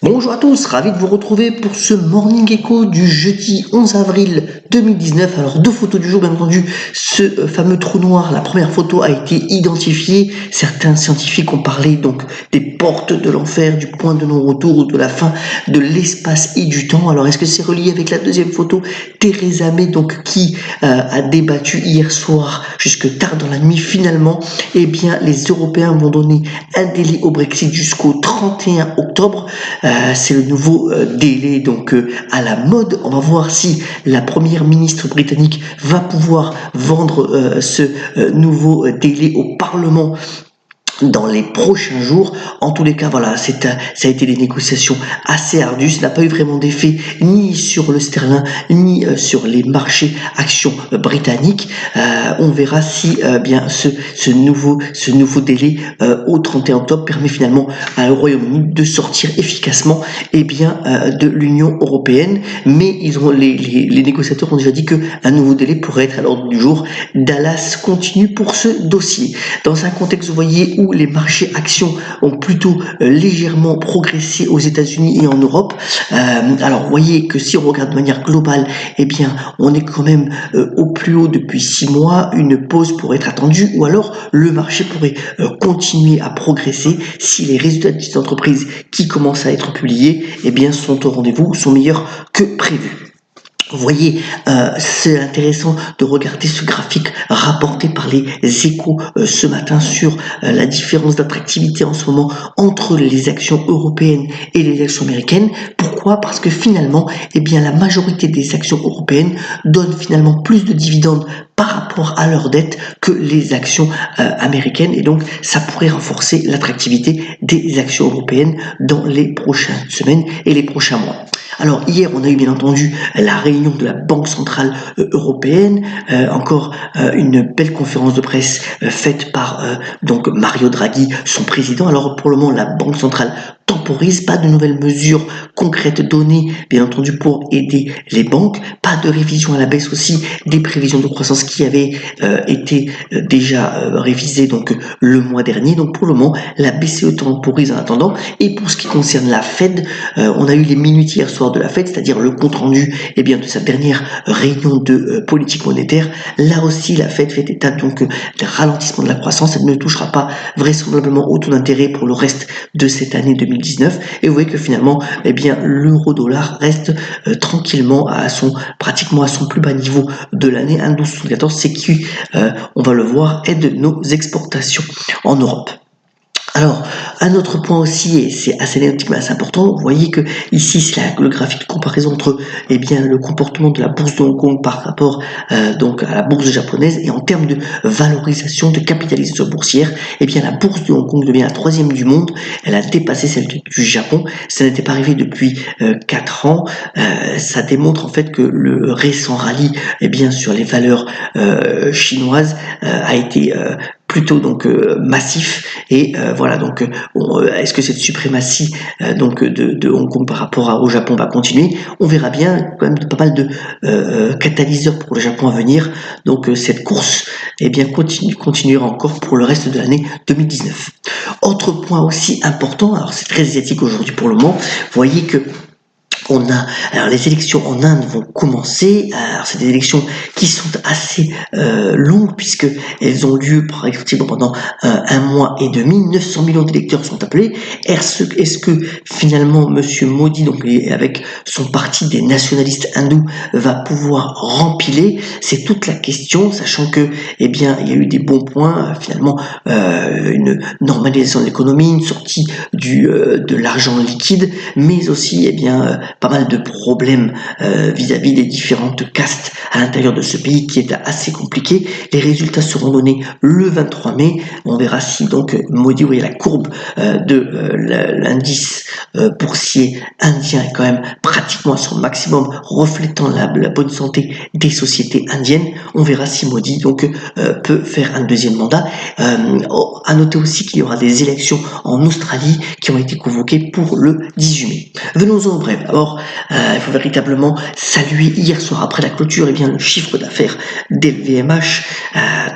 Bonjour à tous, ravi de vous retrouver pour ce Morning Echo du jeudi 11 avril 2019. Alors deux photos du jour, bien entendu, ce fameux trou noir, la première photo a été identifiée. Certains scientifiques ont parlé donc des portes de l'enfer, du point de non-retour ou de la fin de l'espace et du temps. Alors est-ce que c'est relié avec la deuxième photo, Theresa May donc qui a débattu hier soir jusque tard dans la nuit finalement? Eh bien les Européens vont donner un délai au Brexit jusqu'au 31 octobre. C'est le nouveau délai donc à la mode. On va voir si la première ministre britannique va pouvoir vendre ce nouveau délai au Parlement dans les prochains jours. En tous les cas, voilà, ça a été des négociations assez ardues. Ça n'a pas eu vraiment d'effet ni sur le sterling, ni sur les marchés actions britanniques. On verra si bien ce nouveau délai au 31 octobre permet finalement au Royaume-Uni de sortir efficacement de l'Union européenne. Mais les négociateurs ont déjà dit qu'un nouveau délai pourrait être à l'ordre du jour. Dallas continue pour ce dossier. Dans un contexte, vous voyez, où les marchés actions ont plutôt légèrement progressé aux États-Unis et en Europe. Alors, vous voyez que si on regarde de manière globale, eh bien, on est quand même au plus haut depuis 6 mois. Une pause pourrait être attendue, ou alors le marché pourrait continuer à progresser si les résultats des entreprises qui commencent à être publiés, eh bien, sont au rendez-vous, sont meilleurs que prévu. Vous voyez, c'est intéressant de regarder ce graphique rapporté par les Échos ce matin sur la différence d'attractivité en ce moment entre les actions européennes et les actions américaines. Pourquoi ? Parce que finalement, eh bien, la majorité des actions européennes donnent finalement plus de dividendes par rapport à leur dette que les actions américaines, et donc ça pourrait renforcer l'attractivité des actions européennes dans les prochaines semaines et les prochains mois. Alors hier, on a eu bien entendu la réunion de la Banque centrale européenne, encore une belle conférence de presse faite par donc Mario Draghi, son président. Alors pour le moment, la Banque centrale temporise, pas de nouvelles mesures concrètes données, bien entendu, pour aider les banques, pas de révision à la baisse aussi des prévisions de croissance qui avaient été déjà révisées donc le mois dernier. Donc pour le moment, la BCE temporise en attendant. Et pour ce qui concerne la Fed, on a eu les minutes hier soir de la Fed, c'est-à-dire le compte rendu de sa dernière réunion de politique monétaire. Là aussi, la Fed fait état donc d'un ralentissement de la croissance. Elle ne touchera pas vraisemblablement au taux d'intérêt pour le reste de cette année 2019. Et vous voyez que finalement, l'euro-dollar reste tranquillement pratiquement à son plus bas niveau de l'année, 1,1274, c'est qui, on va le voir, aide nos exportations en Europe. Alors, un autre point aussi, et c'est assez anecdotique mais assez important, vous voyez que ici c'est le graphique de comparaison entre le comportement de la bourse de Hong Kong par rapport donc à la bourse japonaise, et en termes de valorisation, de capitalisation boursière, la bourse de Hong Kong devient la 3e du monde. Elle a dépassé celle du Japon. Ça n'était pas arrivé depuis 4 ans. Ça démontre en fait que le récent rallye sur les valeurs chinoises a été plutôt donc massif, et voilà, donc est-ce que cette suprématie de Hong Kong par rapport au Japon va continuer? On verra bien. Quand même pas mal de catalyseurs pour le Japon à venir, donc cette course continuera encore pour le reste de l'année 2019. Autre point aussi important, alors c'est très asiatique aujourd'hui pour le moment, vous voyez que alors les élections en Inde vont commencer. Alors c'est des élections qui sont assez longues, puisque elles ont lieu pratiquement pendant 1 mois et demi. 900 millions d'électeurs sont appelés. Est-ce que finalement Monsieur Modi, donc avec son parti des nationalistes hindous, va pouvoir rempiler? C'est toute la question, sachant que il y a eu des bons points, finalement une normalisation de l'économie, une sortie de l'argent liquide, mais aussi pas mal de problèmes vis-à-vis des différentes castes à l'intérieur de ce pays, qui est assez compliqué. Les résultats seront donnés le 23 mai. On verra si donc Modi, vous voyez la courbe de l'indice boursier indien est quand même pratiquement à son maximum, reflétant la bonne santé des sociétés indiennes. On verra si Modi donc peut faire un deuxième mandat. À noter aussi qu'il y aura des élections en Australie qui ont été convoquées pour le 18 mai. Venons-en au bref. Alors, il faut véritablement saluer hier soir après la clôture, eh bien, le chiffre d'affaires d'LVMH,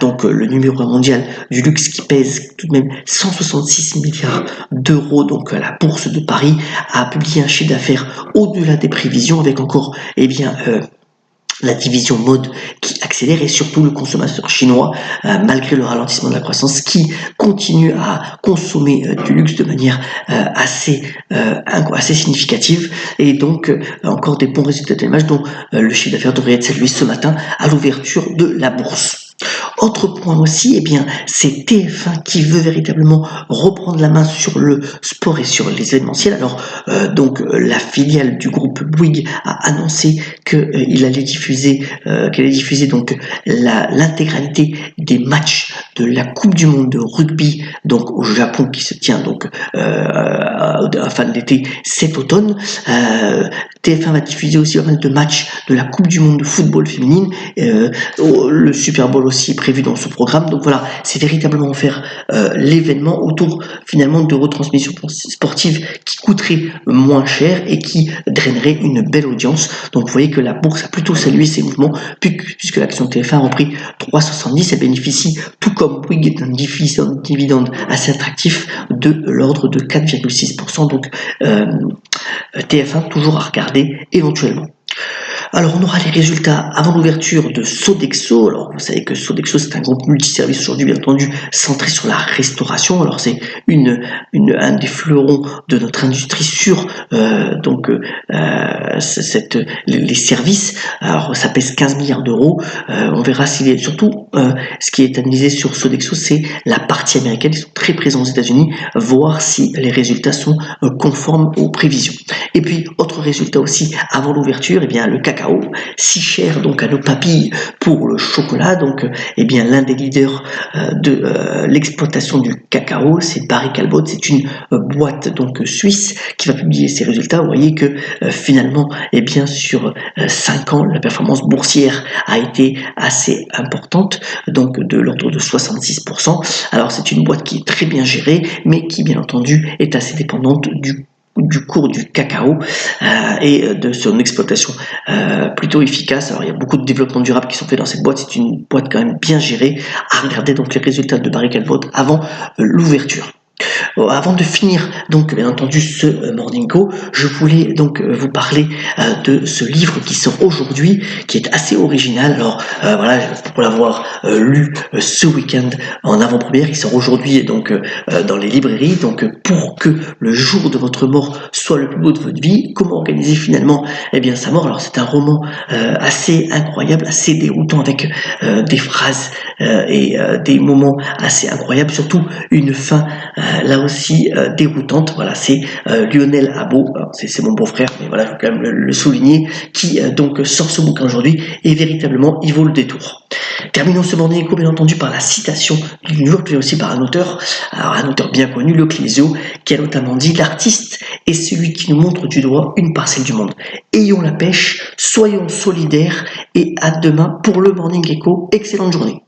donc le numéro 1 mondial du luxe qui pèse tout de même 166 milliards d'euros, donc à la bourse de Paris, a publié un chiffre d'affaires au-delà des prévisions avec encore, eh bien, la division mode qui accélère et surtout le consommateur chinois, malgré le ralentissement de la croissance, qui continue à consommer du luxe de manière assez significative et donc encore des bons résultats de l'image dont le chiffre d'affaires devrait être salué ce matin à l'ouverture de la bourse. Autre point aussi, eh bien, c'est TF1 qui veut véritablement reprendre la main sur le sport et sur les événementiels. Alors, la filiale du groupe Bouygues a annoncé qu'elle allait diffuser donc l'intégralité des matchs de la Coupe du Monde de rugby, donc au Japon, qui se tient donc à la fin de l'été cet automne. TF1 va diffuser aussi pas mal de matchs de la Coupe du Monde de football féminine. Le Super Bowl aussi est prévu dans ce programme. Donc voilà, c'est véritablement faire l'événement autour finalement de retransmissions sportives qui coûteraient moins cher et qui draineraient une belle audience. Donc vous voyez que la bourse a plutôt salué ces mouvements puisque l'action TF1 a repris 3,70. Elle bénéficie, tout comme Bouygues, d'un dividende assez attractif de l'ordre de 4,6%. Donc TF1 toujours à regarder éventuellement. Alors on aura les résultats avant l'ouverture de Sodexo. Alors vous savez que Sodexo c'est un groupe multiservice aujourd'hui bien entendu centré sur la restauration. Alors c'est un des fleurons de notre industrie sur les services. Alors ça pèse 15 milliards d'euros. On verra s'il est surtout ce qui est analysé sur Sodexo, c'est la partie américaine. Ils sont très présents aux États-Unis, voir si les résultats sont conformes aux prévisions. Et puis autre résultat aussi avant l'ouverture, eh bien le cacao, si cher donc à nos papilles pour le chocolat. Donc eh bien l'un des leaders de l'exploitation du cacao, c'est Barry Callebaut. C'est une boîte donc suisse qui va publier ses résultats. Vous voyez que finalement, eh bien sur 5 ans, la performance boursière a été assez importante, donc de l'ordre de 66%. Alors c'est une boîte qui est très bien gérée, mais qui bien entendu est assez dépendante du cours du cacao et de son exploitation plutôt efficace. Alors il y a beaucoup de développement durable qui sont faits dans cette boîte. C'est une boîte quand même bien gérée. À regarder donc les résultats de Barry Callebaut avant l'ouverture. Avant de finir donc bien entendu ce Morning Call, je voulais donc vous parler de ce livre qui sort aujourd'hui, qui est assez original. Alors voilà, pour l'avoir lu ce week-end en avant-première, il sort aujourd'hui donc dans les librairies. Donc pour que le jour de votre mort soit le plus beau de votre vie, comment organiser finalement sa mort. Alors c'est un roman assez incroyable, assez déroutant, avec des phrases et des moments assez incroyables, surtout une fin là aussi déroutante. Voilà, c'est Lionel Habot, c'est mon beau-frère, mais voilà, je veux quand même le souligner, qui donc sort ce bouquin aujourd'hui, et véritablement il vaut le détour. Terminons ce Morning Echo bien entendu par la citation du New York, mais aussi par un auteur bien connu, Le Clésio, qui a notamment dit: l'artiste est celui qui nous montre du doigt une parcelle du monde. Ayons la pêche, soyons solidaires, et à demain pour le Morning Echo. Excellente journée.